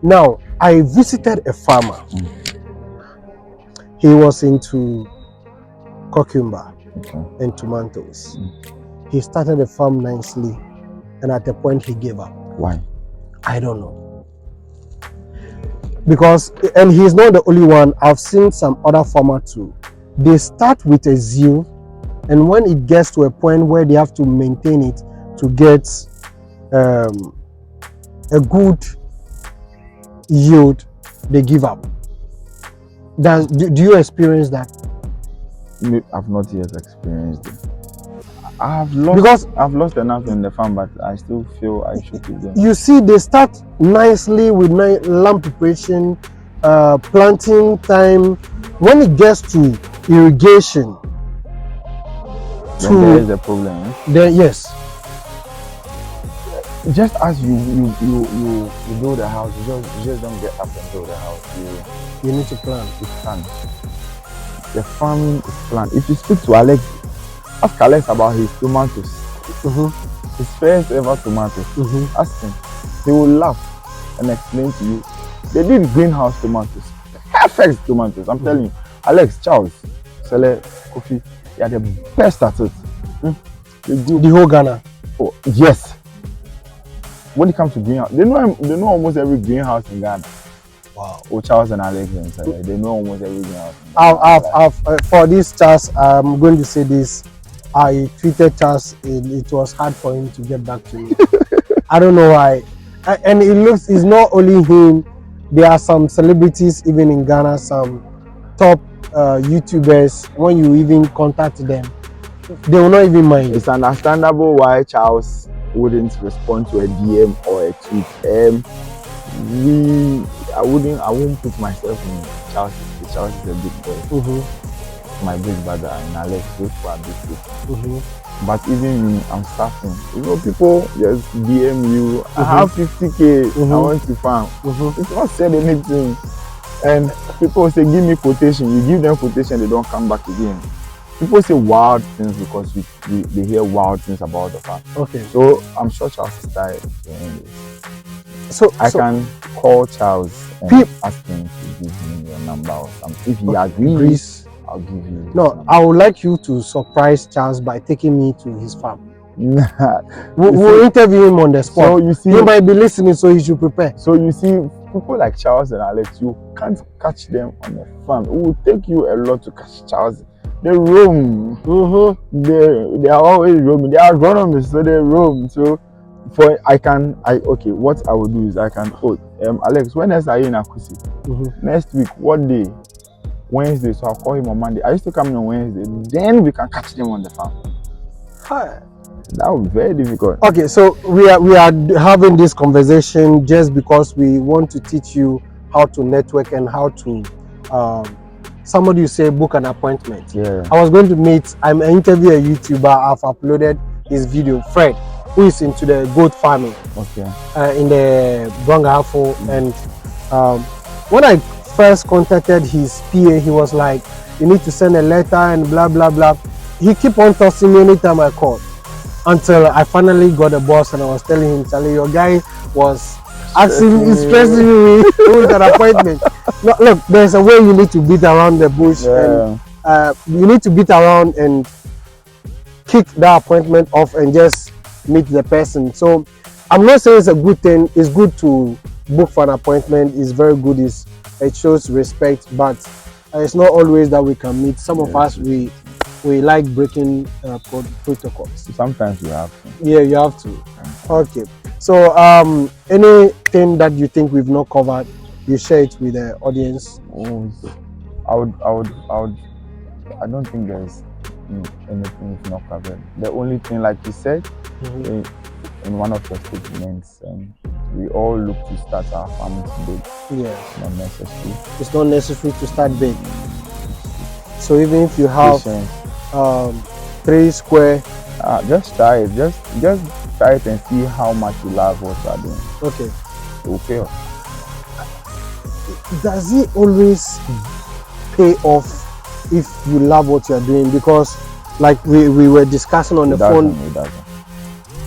Now, I visited a farmer. He was into cucumber and tomatoes. He started the farm nicely, and at a point he gave up. Why? I don't know. Because, and he's not the only one. I've seen some other farmers too. They start with a zeal, and when it gets to a point where they have to maintain it to get a good yield, they give up. Do you experience that? I've not yet experienced it. I've lost enough in the farm, but I still feel I should keep them. You see, they start nicely with land preparation, planting time. When it gets to irrigation, There is a problem. Then yes. Just as you build a house, you just don't get up and build a house. You need to plan. You plan. The farming is planned. If you speak to Alex, ask Alex about his tomatoes. His first ever tomatoes. Ask him. He will laugh and explain to you. They did greenhouse tomatoes. Perfect tomatoes. I'm telling you. Alex, Charles, Sele, Kofi, they are the best at it. The whole Ghana. Oh, yes. When it comes to greenhouse, they know almost every greenhouse in Ghana. Wow. Oh, Charles and Alex, they know almost every greenhouse. For this Charles, I'm going to say this. I tweeted Charles. It was hard for him to get back to me. I don't know why. And it's not only him. There are some celebrities even in Ghana, some top YouTubers. When you even contact them, they will not even mind. It's understandable why Charles wouldn't respond to a DM or a tweet. I won't put myself in Charles. Charles is a big boy. My big brother and Alex, both are big people. But even me, I'm starting. You know, people just DM you. I have 50K. I want to farm. It's not said anything. And people say, give me quotation. You give them quotation, they don't come back again. People say wild things because they hear wild things about the farm. Okay. So I'm sure Charles is tired of doing this. So I can call Charles and ask him to give me your number or something. If he agrees, I'll give you. No, I would like you to surprise Charles by taking me to his farm. We'll interview him on the spot. So you see, he might be listening, so he should prepare. So you see, people like Charles and Alex, you can't catch them on the farm. It will take you a lot to catch Charles. They roam. They are always roaming. They are agronomists, so they roam. So what I will do is Alex, when else are you in Akusi? Next week, what day? Wednesday. So I'll call him on Monday. I used to come in on Wednesday. Then we can catch them on the farm. That would be very difficult. Okay, so we are having this conversation just because we want to teach you how to network and how to somebody you say book an appointment. Yeah. I was going to I'm interviewing a YouTuber. I've uploaded his video, Fred, who is into the goat farming. Okay. In the Brongafo. And when I first contacted his PA, he was like, you need to send a letter and blah blah blah. He keep on tossing me anytime I called, until I finally got a boss and I was telling him, Charlie, your guy was stressing me with an appointment. No, look, there's a way you need to beat around the bush. Yeah. And you need to beat around and kick that appointment off and just meet the person. So I'm not saying it's a good thing. It's good to book for an appointment. It's very good. It shows respect, but it's not always that we can meet. Some of us, we like breaking protocols. Sometimes you have to. Yeah, you have to. Okay. So anything that you think we've not covered, you share it with the audience. I don't think there's anything we've not covered. The only thing, like you said, in one of your statements, we all look to start our farming big. Yeah. It's not necessary. It's not necessary to start big. So even if you have 3 square, just try it. Just try it and see how much you love what you are doing. Okay. It will pay off. Does it always pay off if you love what you are doing? Because like we were discussing on the phone. It doesn't.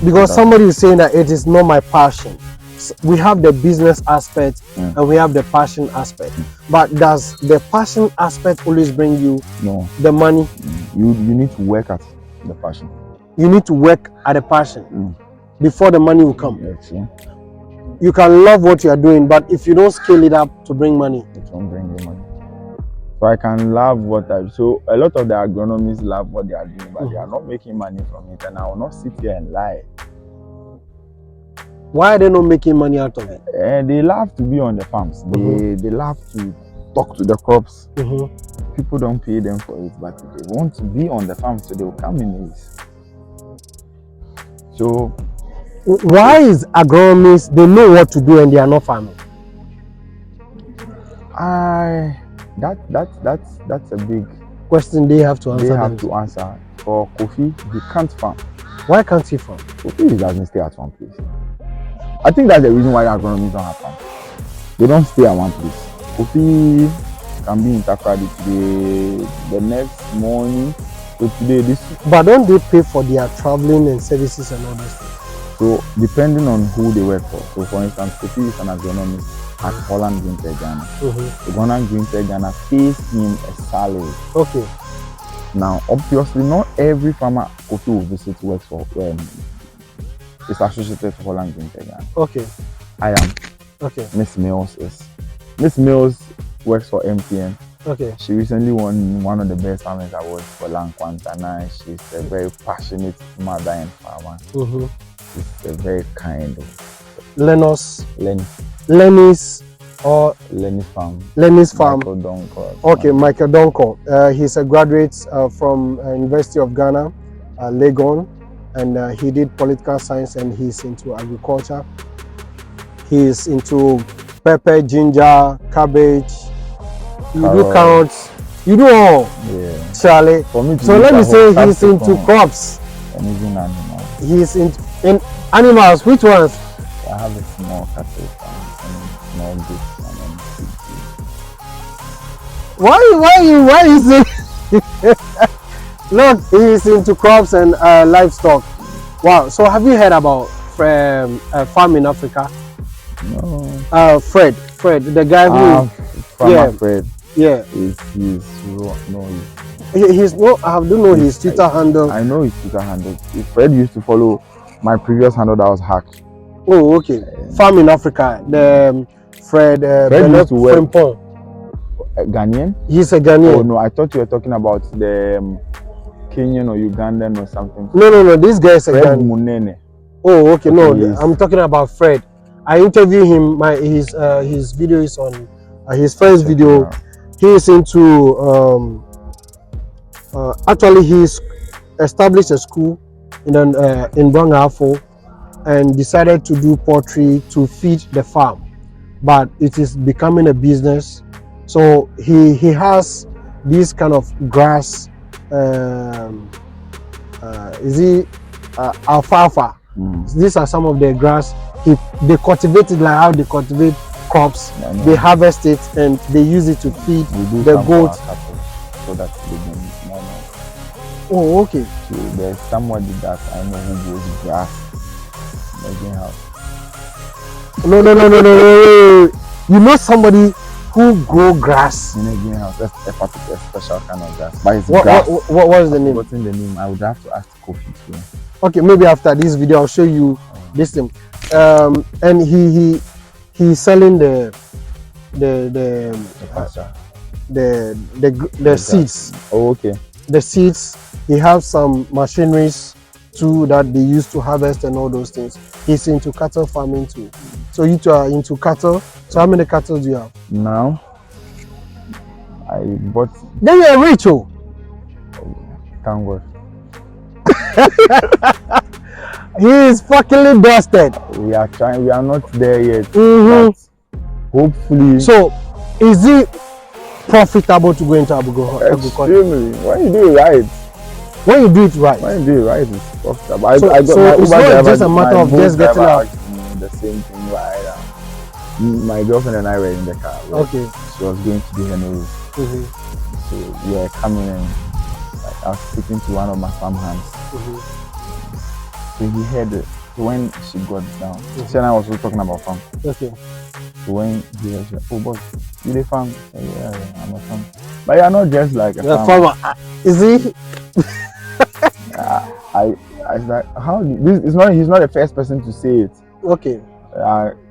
Because somebody is saying that it is not my passion. we have the business aspect and we have the passion aspect. But does the passion aspect always bring you the money? You need to work at the passion. You need to work at the passion before the money will come. Yes, yeah. You can love what you are doing, but if you don't scale it up to bring money, it won't bring you money. So I can love what I so a lot of the agronomists love what they are doing, but they are not making money from it, and I will not sit here and lie. Why are they not making money out of it? They love to be on the farms. They love to talk to the crops. People don't pay them for it, but they want to be on the farm, so they will come in this. So why is agronomists, they know what to do and they are not farming? That's a big question they have to answer. They have to answer. For Kofi, he can't farm. Why can't he farm? Kofi doesn't stay at one place. I think that's the reason why agronomists don't have farm. They don't stay at one place. Kofi can be in Takrady today, the next morning, so today this. But don't they pay for their traveling and services and all those things? So depending on who they work for. So for instance, Kofi is an agronomist at Holland Green Tech Ghana. The Holland Green Tech Ghana pays him a salary. Okay. Now, obviously, not every farmer Kofi will visit works for is associated to Holland Green Tech Ghana. Okay. I am. Okay. Miss Mills is. Miss Mills works for MTN. Okay. She recently won one of the best farmers awards for Lankwantana. She's a very passionate mother and farmer. She's a very kind. Lenny's Farm. Lenny's Farm. Michael Donko. Okay, Michael Donko. He's a graduate from University of Ghana, Legon, and he did political science and he's into agriculture. He's into pepper, ginger, cabbage. You do carrots. You do all. Yeah. Charlie. For me so let me say he's into crops. And even animals. He's in animals. Which ones? I have a small cattle farm and small goats farm and Why is it? Look, he's into crops and livestock. Wow. So have you heard about Farm in Africa? No. Fred, the guy who Fred. Yeah. He's no. I don't know his Twitter handle. I know his Twitter handle. Fred used to follow my previous handle that was hacked. Oh, okay. Farm in Africa. The Fred used to work. Ghanaian? He's a Ghanaian. Oh no, I thought you were talking about the Kenyan or Ugandan or something. No. This guy is a Fred Munene. Oh, okay. No, I'm talking about Fred. I interviewed him. His video is on his first video. He is into actually he's established a school in Brangafo and decided to do poultry to feed the farm, but it is becoming a business. So he has this kind of grass. Is he alfalfa? These are some of the grass. They cultivate it like how they cultivate crops. They harvest it and they use it to feed the goats. So that they can more. Oh, okay. So there's somebody that I know who grows grass in the greenhouse. No. You know somebody who grow grass in a greenhouse? That's a particular special kind of grass. But it's grass. What is the name? What's in the name? I would have to ask Kofi too. Okay, maybe after this video I'll show you this thing. And he's selling the seeds. Oh, okay. The seeds. He has some machineries too that they use to harvest and all those things. He's into cattle farming too. So you two are into cattle. So how many cattle do you have? Now I bought. Then you're rich, oh. Thank God. He is fucking busted. We are trying. We are not there yet. But hopefully. So, is it profitable to go into agriculture? Extremely. When you do it right. When you do it right. It's profitable. So it's not just a matter of just getting out. The same thing. Right. My girlfriend and I were in the car. Right? Okay. She was going to do her nose. So we were coming in. Like, I was speaking to one of my farm hands. So he heard So when she got down, she and I was also talking about farm. Okay. So when he was like, oh boss, you the farm? I said, yeah, I'm a farm. But you're not just like a farmer. Is he? I like, how this is not, he's not the first person to say it. Okay.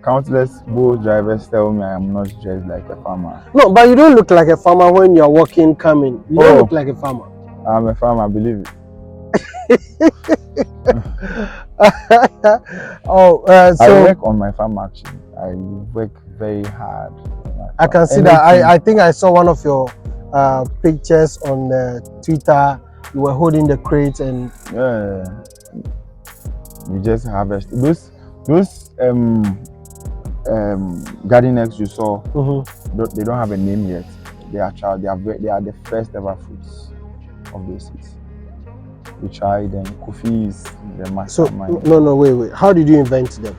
Countless boat drivers tell me I'm not dressed like a farmer. No, but you don't look like a farmer when you're walking, coming. You don't look like a farmer. I'm a farmer, I believe it. So I work on my farm actually. I work very hard. I can see that. I think I saw one of your pictures on Twitter. You were holding the crates and we just harvest those garden eggs you saw. They don't have a name yet. They are the first ever fruits of those seeds. We tried them. Kofi is the mastermind. No, wait. How did you invent them?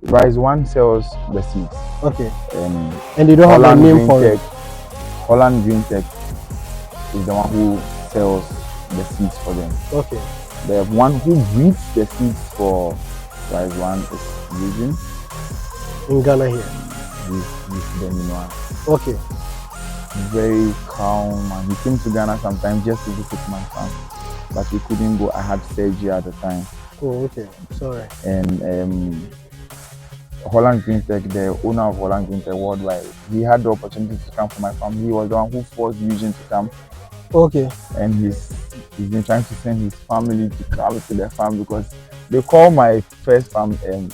Rise One sells the seeds. Okay. And they don't have a name for it. Holland Green Tech is the one who sells the seeds for them. Okay. The one who breeds the seeds for Rise One is using in Ghana here. With them, you know. Okay. Very calm, and he came to Ghana sometimes just to visit my farm, but we couldn't go. I had surgery at the time. Oh, okay. Sorry. And Holland Green Tech, the owner of Holland Green Tech worldwide, he had the opportunity to come for my farm. He was the one who forced Eugene to come. Okay. And he's been trying to send his family to come to the farm because they call my first farm an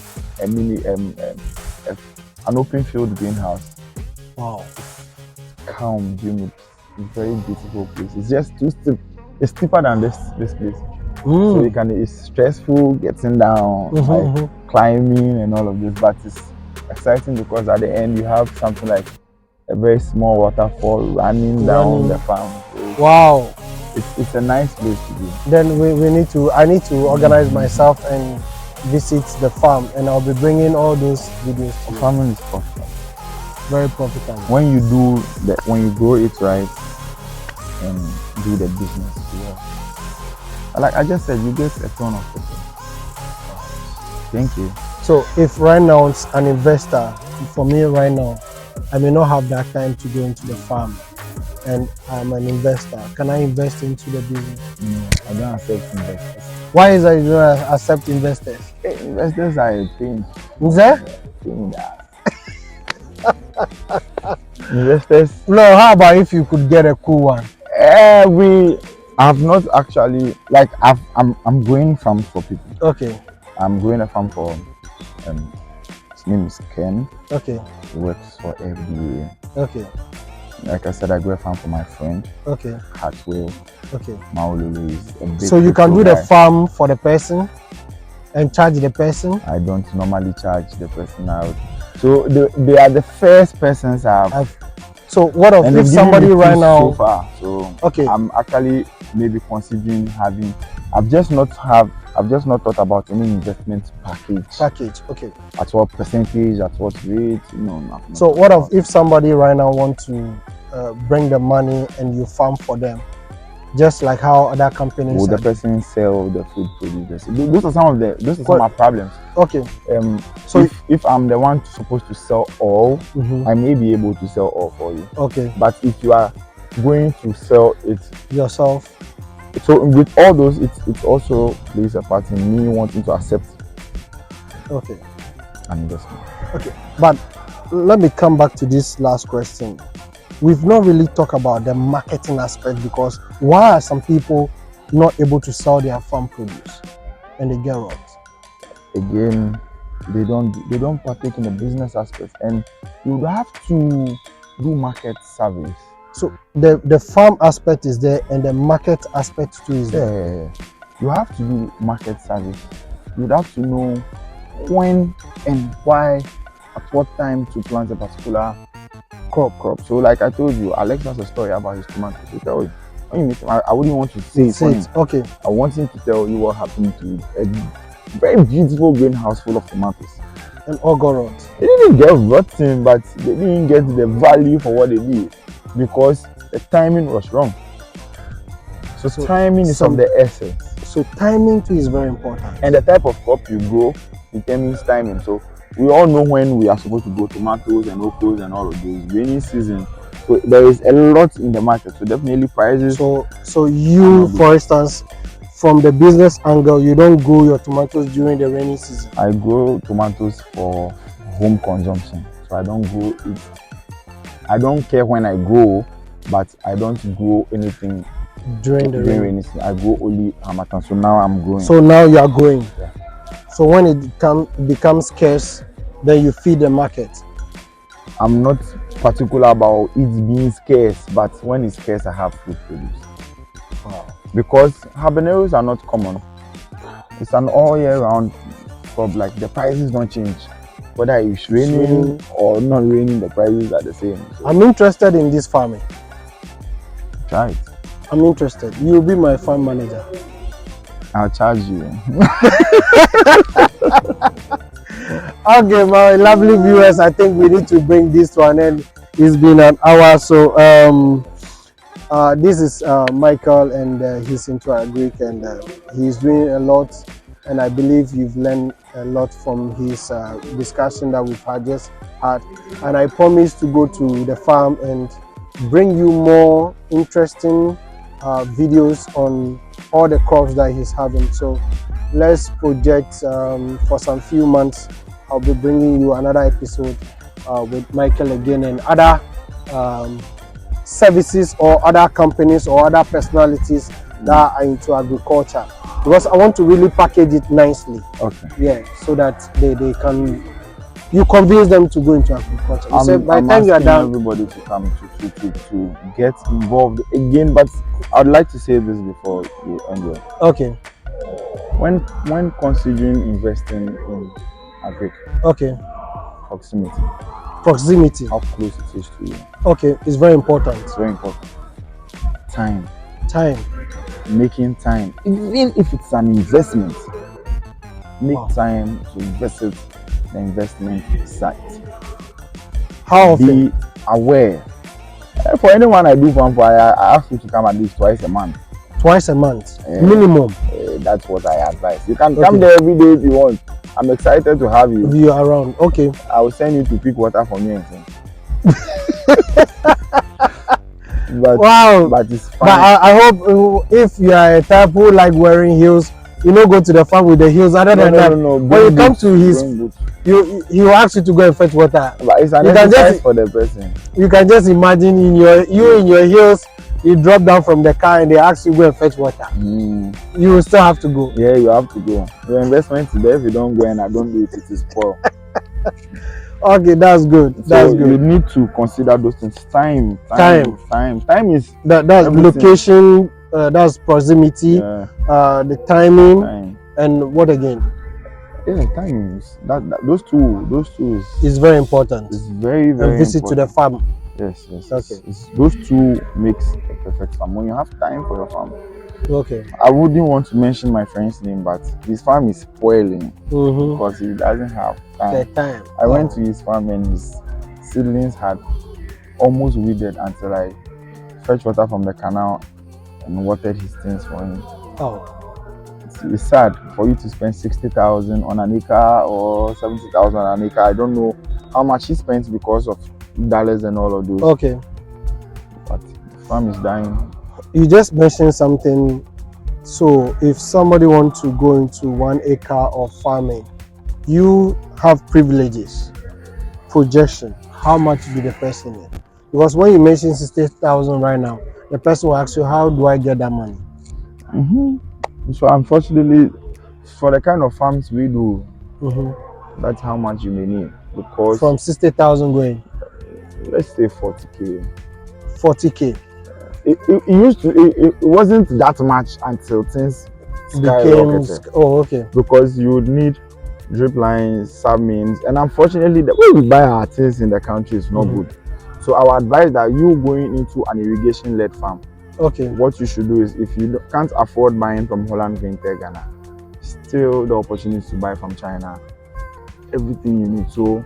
open field greenhouse. Wow. Calm, Jimmy. Very beautiful place. It's just too steep. It's steeper than this place. So you can, it's stressful getting down, climbing and all of this, but it's exciting because at the end you have something like a very small waterfall running down the farm. So wow. It's a nice place to be. Then I need to organize myself and visit the farm, and I'll be bringing all those videos. Farming is profitable. Very profitable. When you grow it right and do the business well. Like I just said, you get a ton of people. Thank you. So if right now it's an investor, for me right now, I may not have that time to go into the farm, and I'm an investor. Can I invest into the business? I don't accept investors. Why is that you don't accept investors? Investors are a thing. Is that? Investors. No, how about if you could get a cool one? I've not actually, like, I'm growing farms for people. Okay. I'm growing a farm for his name is Ken. Okay. He works for FDA. Okay. Like I said, I grow a farm for my friend. Okay. Hartwell. Okay. Maululu is a big. So you can do the farm for the person and charge the person? I don't normally charge the person out. So they are the first persons I've. So what if somebody right now? So far, so okay. I'm actually maybe considering having. I've just not thought about any investment package. Okay. At what percentage? At what rate? Nothing. So what if somebody right now wants to bring the money and you farm for them, just like how other companies? Will the person sell the food producers? Those are some of my problems. Okay. So if I'm the one supposed to sell all, I may be able to sell all for you. Okay. But if you are going to sell it yourself, so with all those, it also plays a part in me wanting to accept. Okay. An investment. Okay. But let me come back to this last question. We've not really talked about the marketing aspect, because why are some people not able to sell their farm produce and they get robbed? Again, they don't partake in the business aspect, and you have to do market service. So the farm aspect is there and the market aspect too is there. Yeah. You have to do market service. You have to know when and why, at what time to plant a particular crop. So like I told you, Alex has a story about his tomatoes. So tell you, when you meet him, I wouldn't want to say it. Okay. I want him to tell you what happened to a very beautiful greenhouse full of tomatoes. And all got rot. They didn't get rotten, but they didn't get the value for what they did because the timing was wrong. So timing is of the essence. So timing too is very important. And the type of crop you grow determines timing. So we all know when we are supposed to grow tomatoes and okras and all of those. Rainy season, so there is a lot in the market. So definitely prices. So you, for instance, from the business angle, you don't grow your tomatoes during the rainy season. I grow tomatoes for home consumption. So I don't grow it. I don't care when I grow, but I don't grow anything during the rainy season. I grow only harmattan. So now I'm growing. So now you are growing. Yeah. So when it becomes scarce, then you feed the market. I'm not particular about it being scarce, but when it's scarce, I have food produce. Wow. Because habaneros are not common. It's an all year round crop. Like the prices don't change. Whether it's raining or not raining, the prices are the same. So I'm interested in this farming. try it. I'm interested. You'll be my farm manager. I'll charge you. Okay, my lovely viewers, I think we need to bring this to an end. It's been an hour. So this is Michael, and he's into Agric, and he's doing a lot. And I believe you've learned a lot from his discussion that we've just had. And I promise to go to the farm and bring you more interesting videos on all the crops that he's having. So let's project for some few months. I'll be bringing you another episode with Michael again, and other services or other companies or other personalities that are into agriculture, because I want to really package it nicely. Okay. Yeah, so that they can, you convince them to go into agriculture. You say by the time you are done, everybody to come to get involved again. But I'd like to say this before you end it. Okay. When considering investing in agric, okay, proximity, how close it is to you. Okay, it's very important. It's very important. Time. Making time, even if it's an investment, make time to visit the investment site. How often? Be aware. For anyone I do farm for, I ask you to come at least twice a month. Twice a month, minimum. That's what I advise. You can come there every day if you want. I'm excited to have you. You around, okay. I will send you to pick water for me and things. But, wow, but it's fine. But I hope if you are a type who like wearing heels, you don't go to the farm with the heels. Other than that, when you come to his, he will ask you to go and fetch water. But it's an exercise for the person. You can just imagine in your heels, you drop down from the car and they ask you to go and fetch water. You will still have to go. Yeah, you have to go. Your investment is there. If you don't go and I don't do it, it is poor. Okay, that's good. That's good. You need to consider those things. Time is that's location, that's proximity, the timing, and what again? Yeah, time is those two is very important. It's very and visit important. To the farm. Yes. Okay. Those two makes a perfect farm. When you have time for your farm. Okay. I wouldn't want to mention my friend's name, but his farm is spoiling because he doesn't have time. I went to his farm and his seedlings had almost withered until I fetched water from the canal and watered his things for him. It's sad for you to spend 60,000 on an acre or 70,000 on an acre. I don't know how much he spent because of dollars and all of those. Okay. But the farm is dying. You just mentioned something. So if somebody wants to go into 1 acre of farming, you have privileges, projection. How much do the person need? Because when you mention 60,000 right now, the person will ask you, how do I get that money? So unfortunately, for the kind of farms we do, that's how much you may need. Because from 60,000 going, let's say 40K. 40K. It wasn't that much until things became. Oh, okay. Because you would need drip lines, sub-mains, and unfortunately, the way we buy our things in the country is not good. So I would advise that you going into an irrigation-led farm. Okay. What you should do is, if you can't afford buying from Holland, Vinter, Ghana, still the opportunity to buy from China. Everything you need. So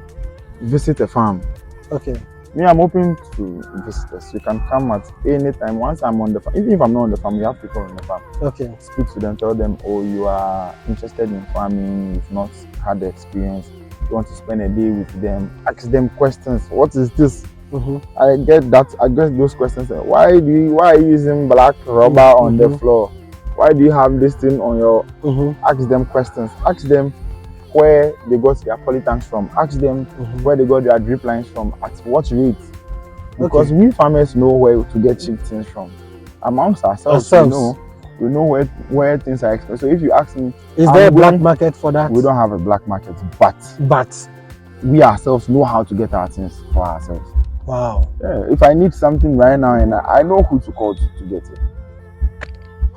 visit a farm. Okay. Me, I'm open to visitors. You can come at any time. Once I'm on the farm, even if I'm not on the farm, we have people on the farm. Okay. Speak to them, tell them, oh, you are interested in farming, you've not had the experience, you want to spend a day with them, ask them questions. What is this? I get that. I get those questions. Why are you using black rubber on the floor? Why do you have this thing on your? Ask them questions. Ask them where they got their polytanks from. Ask them where they got their drip lines from. At what rate? Because we farmers know where to get cheap things from. Amongst ourselves. We know where things are expensive. So if you ask me, is there a black market for that? We don't have a black market, but we ourselves know how to get our things for ourselves. Wow. Yeah, if I need something right now, and I know who to call to get it.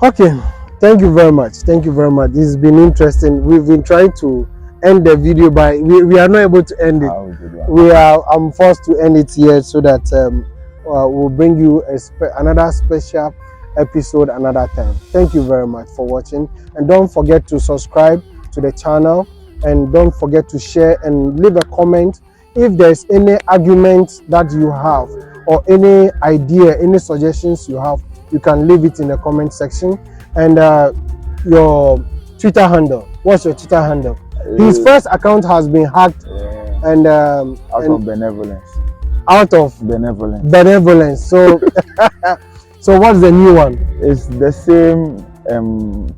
Okay, thank you very much. Thank you very much. This has been interesting. We've been trying to end the video, but we are not able to end it. I'm forced to end it here so that we'll bring you another special episode another time. Thank you very much for watching, and don't forget to subscribe to the channel, and don't forget to share and leave a comment if there's any argument that you have or any idea, any suggestions you have. You can leave it in the comment section. And your Twitter handle, what's your Twitter handle? His first account has been hacked, and out of benevolence. So so what's the new one? It's the same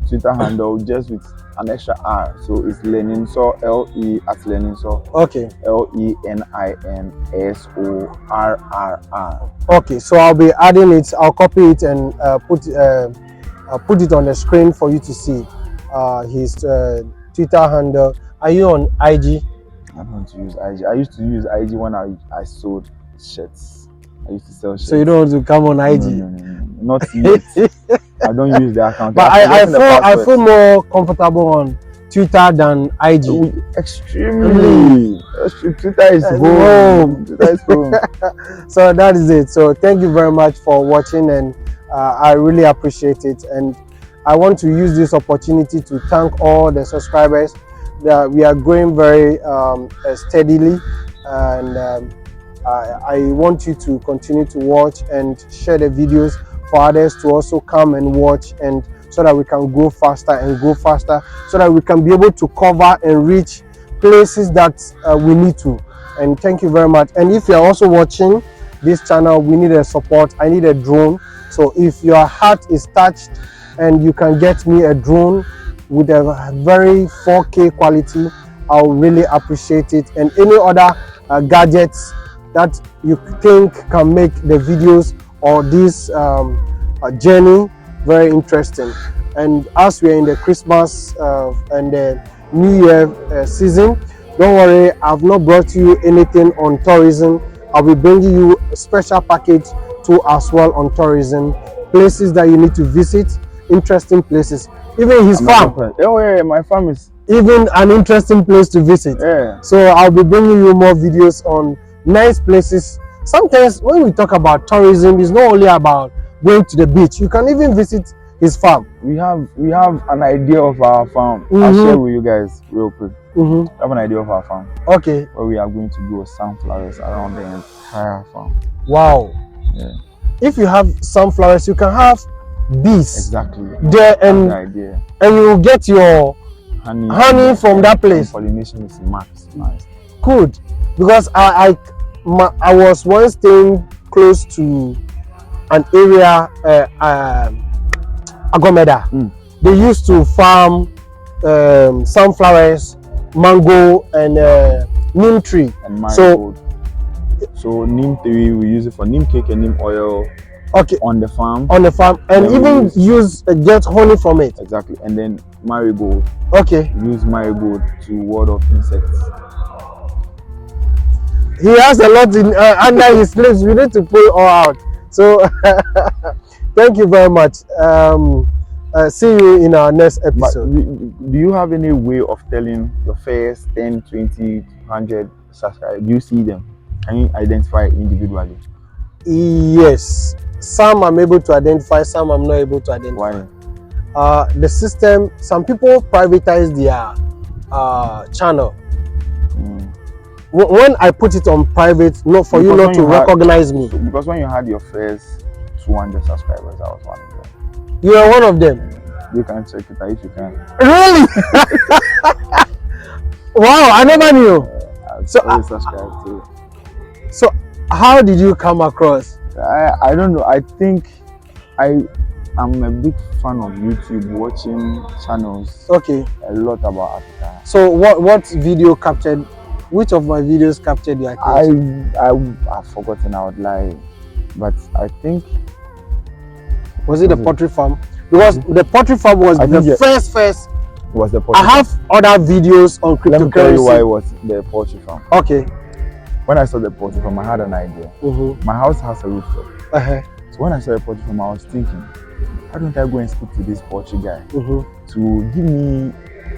Twitter handle, just with an extra R. So it's Leninso, LE at Leninso. Okay. LENINSORRR. Okay, so I'll be adding it. I'll copy it and put it on the screen for you to see. His Twitter handle. Are you on IG? I don't want to use IG. I used to use IG when I sold shirts. I used to sell shirts. So you don't want to come on IG? No. Not yet. I don't use the account. But I feel more comfortable on Twitter than IG. Extremely. Twitter is home. Twitter is home. So that is it. So thank you very much for watching, and I really appreciate it. And I want to use this opportunity to thank all the subscribers. We are growing very steadily, and I want you to continue to watch and share the videos for others to also come and watch, and so that we can grow faster, so that we can be able to cover and reach places that we need to. And thank you very much. And if you are also watching this channel, we need a support. I need a drone. So if your heart is touched and you can get me a drone with a very 4K quality, I'll really appreciate it. And any other gadgets that you think can make the videos or this journey very interesting. And as we are in the Christmas and the New Year season, don't worry, I've not brought you anything on tourism. I'll be bringing you a special package too as well on tourism, places that you need to visit, interesting places. Even his farm. Oh yeah, my farm is even an interesting place to visit. Yeah. So I'll be bringing you more videos on nice places. Sometimes when we talk about tourism, it's not only about going to the beach. You can even visit his farm. We have an idea of our farm. I'll share with you guys real quick. We have an idea of our farm. Okay. Where we are going to grow sunflowers around the entire farm. Wow. Yeah. If you have sunflowers, you can have bees. Exactly. There, and you will get your honey from that place. Pollination is maximized. Good, because I was once staying close to an area, Agomeda. They used to farm sunflowers, mango, and neem tree. And marigold. So neem tree, we use it for neem cake and neem oil. Okay. On the farm, and even get honey from it. Exactly. And then marigold. Okay. Use marigold to ward off insects. He has a lot in under his sleeves. We need to pull it all out. So thank you very much. See you in our next episode. But do you have any way of telling your first 10, 20, 100 subscribers? Do you see them? Can you identify individually? Yes. Some I'm able to identify, some I'm not able to identify. Why? The system, some people privatize their channel. when I put it on private, not for you not to recognize me. Because when you had your first 200 subscribers, I was one of them. You are one of them. You can check it out if you can. Really? Wow, I never knew. So I subscribed to. So how did you come across? I don't know. I think I'm a big fan of YouTube, watching channels. Okay. A lot about Africa. So what video captured? Which of my videos captured your attention? I've forgotten. I would lie, but I think was it the poultry farm? Because the poultry farm was the first. Was the poultry I have other videos on cryptocurrency. Let me tell you why it was the poultry farm. Okay. When I saw the poultry farm, I had an idea. My house has a rooftop. So when I saw the poultry farm, I was thinking, why don't I go and speak to this poultry guy to give me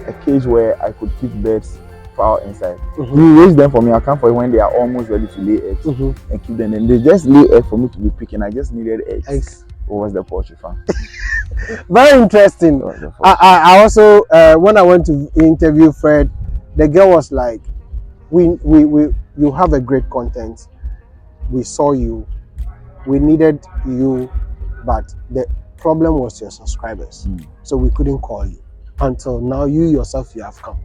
a cage where I could keep birds fowl inside. He raise them for me. I come for it when they are almost ready to lay eggs and keep them. And they just lay eggs for me to be picking. I just needed eggs. What was the poultry farm? Very interesting. I also when I went to interview Fred, the girl was like, you have a great content. We saw you. We needed you, but the problem was your subscribers. So we couldn't call you. Until now, you yourself, you have come.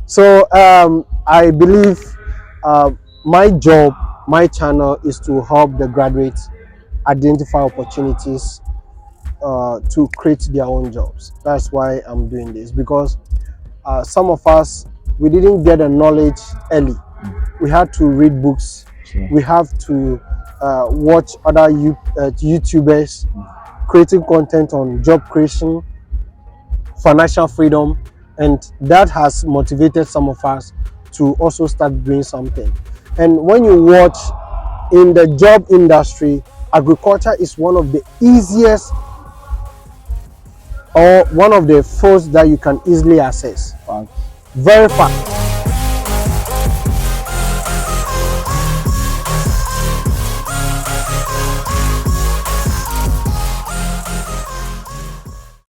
So I believe my job, my channel is to help the graduates identify opportunities to create their own jobs. That's why I'm doing this, because some of us, we didn't get the knowledge early. We had to read books. We have to watch other YouTubers creating content on job creation, financial freedom, and that has motivated some of us to also start doing something. And when you watch in the job industry, agriculture is one of the easiest or one of the fields that you can easily access. Very fast.